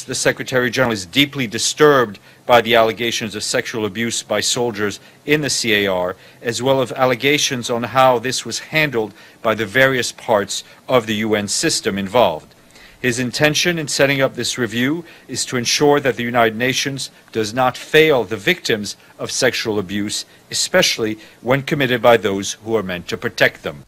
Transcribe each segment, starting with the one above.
says the Secretary General is deeply disturbed by the allegations of sexual abuse by soldiers in the CAR, as well as allegations on how this was handled by the various parts of the UN system involved. His intention in setting up this review is to ensure that the United Nations does not fail the victims of sexual abuse, especially when committed by those who are meant to protect them.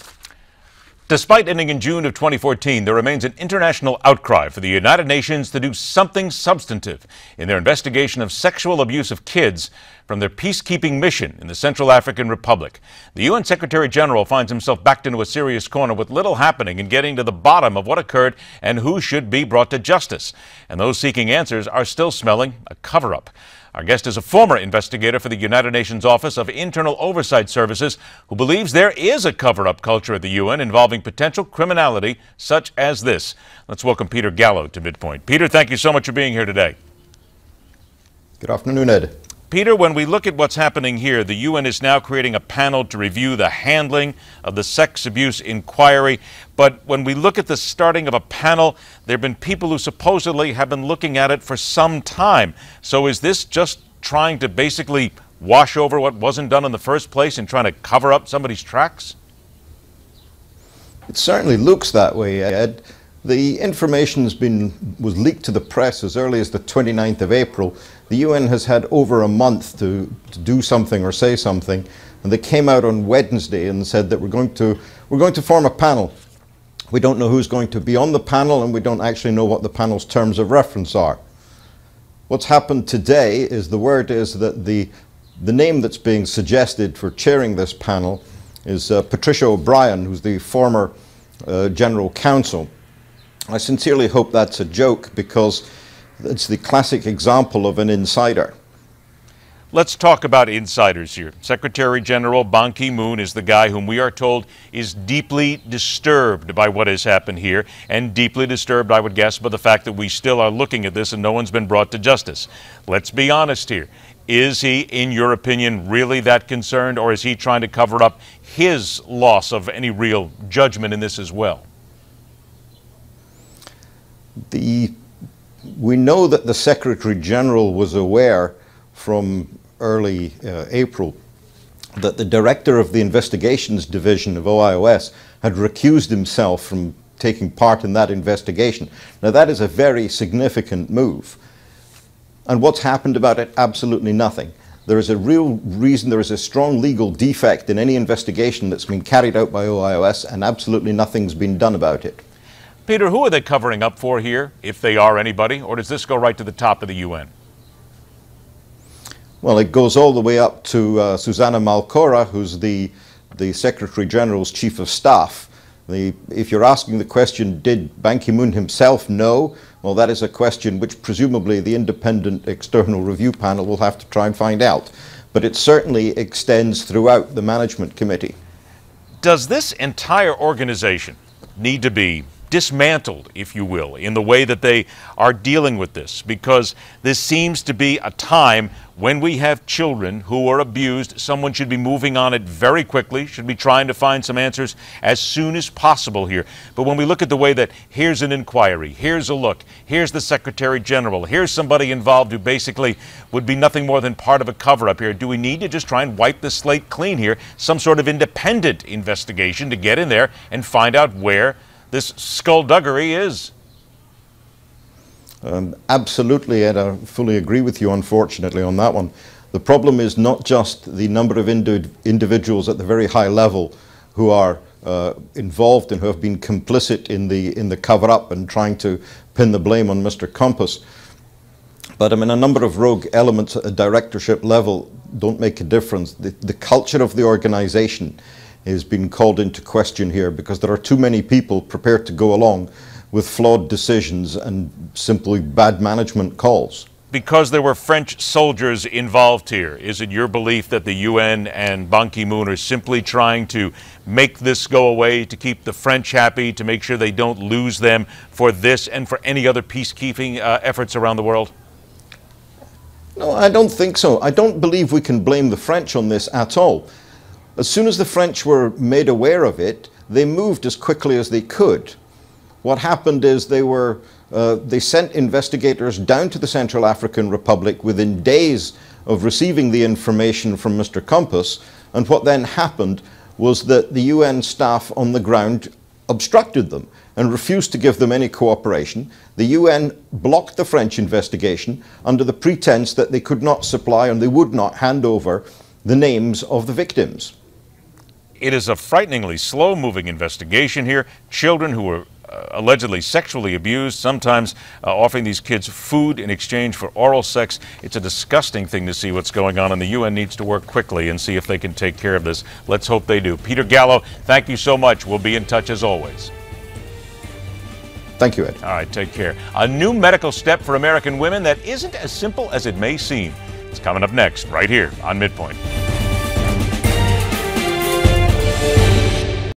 Despite ending in June of 2014, there remains an international outcry for the United Nations to do something substantive in their investigation of sexual abuse of kids from their peacekeeping mission in the Central African Republic. The UN Secretary General finds himself backed into a serious corner with little happening in getting to the bottom of what occurred and who should be brought to justice. And those seeking answers are still smelling a cover-up. Our guest is a former investigator for the United Nations Office of Internal Oversight Services who believes there is a cover-up culture at the UN involving potential criminality such as this. Let's welcome Peter Gallo to MidPoint. Peter, thank you so much for being here today. Good afternoon, Ed. Peter, when we look at what's happening here, the UN is now creating a panel to review the handling of the sex abuse inquiry. But when we look at the starting of a panel, there have been people who supposedly have been looking at it for some time. So is this just trying to basically wash over what wasn't done in the first place and trying to cover up somebody's tracks? It certainly looks that way, Ed. The information was leaked to the press as early as the 29th of April. The UN has had over a month to do something or say something, and they came out on Wednesday and said that we're going to form a panel. We don't know who's going to be on the panel, and we don't actually know what the panel's terms of reference are. What's happened today is the word is that the name that's being suggested for chairing this panel is Patricia O'Brien, who's the former General Counsel. I sincerely hope that's a joke, because it's the classic example of an insider. Let's talk about insiders here. Secretary General Ban Ki-moon is the guy whom we are told is deeply disturbed by what has happened here, and deeply disturbed, I would guess, by the fact that we still are looking at this and no one's been brought to justice. Let's be honest here. Is he, in your opinion, really that concerned, or is he trying to cover up his loss of any real judgment in this as well? We know that the Secretary General was aware from early April that the director of the Investigations Division of OIOS had recused himself from taking part in that investigation. Now, that is a very significant move. And what's happened about it? Absolutely nothing. There is a real reason, there is a strong legal defect in any investigation that's been carried out by OIOS, and absolutely nothing's been done about it. Peter, who are they covering up for here, if they are anybody, or does this go right to the top of the UN? Well, it goes all the way up to Susanna Malcorra, who's the Secretary General's Chief of Staff. If you're asking the question, did Ban Ki-moon himself know? Well, that is a question which presumably the independent external review panel will have to try and find out. But it certainly extends throughout the management committee. Does this entire organization need to be dismantled, if you will, in the way that they are dealing with this? Because this seems to be a time when we have children who are abused. Someone should be moving on it very quickly, should be trying to find some answers as soon as possible here. But when we look at the way that here's an inquiry, here's a look, here's the Secretary General, here's somebody involved who basically would be nothing more than part of a cover-up here, do we need to just try and wipe the slate clean here? Some sort of independent investigation to get in there and find out where this skullduggery is? Absolutely, and I fully agree with you, unfortunately, on that one. The problem is not just the number of individuals at the very high level who are involved and who have been complicit in the cover-up and trying to pin the blame on Mr. Compass. But I mean, a number of rogue elements at a directorship level don't make a difference. The culture of the organization is being called into question here, because there are too many people prepared to go along with flawed decisions and simply bad management calls. Because there were French soldiers involved here, is it your belief that the UN and Ban Ki-moon are simply trying to make this go away, to keep the French happy, to make sure they don't lose them for this and for any other peacekeeping efforts around the world? No, I don't think so. I don't believe we can blame the French on this at all. As soon as the French were made aware of it, they moved as quickly as they could. What happened is they sent investigators down to the Central African Republic within days of receiving the information from Mr. Compass, and what then happened was that the UN staff on the ground obstructed them and refused to give them any cooperation. The UN blocked the French investigation under the pretense that they could not supply and they would not hand over the names of the victims. It is a frighteningly slow-moving investigation here. Children who were allegedly sexually abused, sometimes offering these kids food in exchange for oral sex. It's a disgusting thing to see what's going on, and the UN needs to work quickly and see if they can take care of this. Let's hope they do. Peter Gallo, thank you so much. We'll be in touch as always. Thank you, Ed. All right, take care. A new medical step for American women that isn't as simple as it may seem. It's coming up next, right here on MidPoint.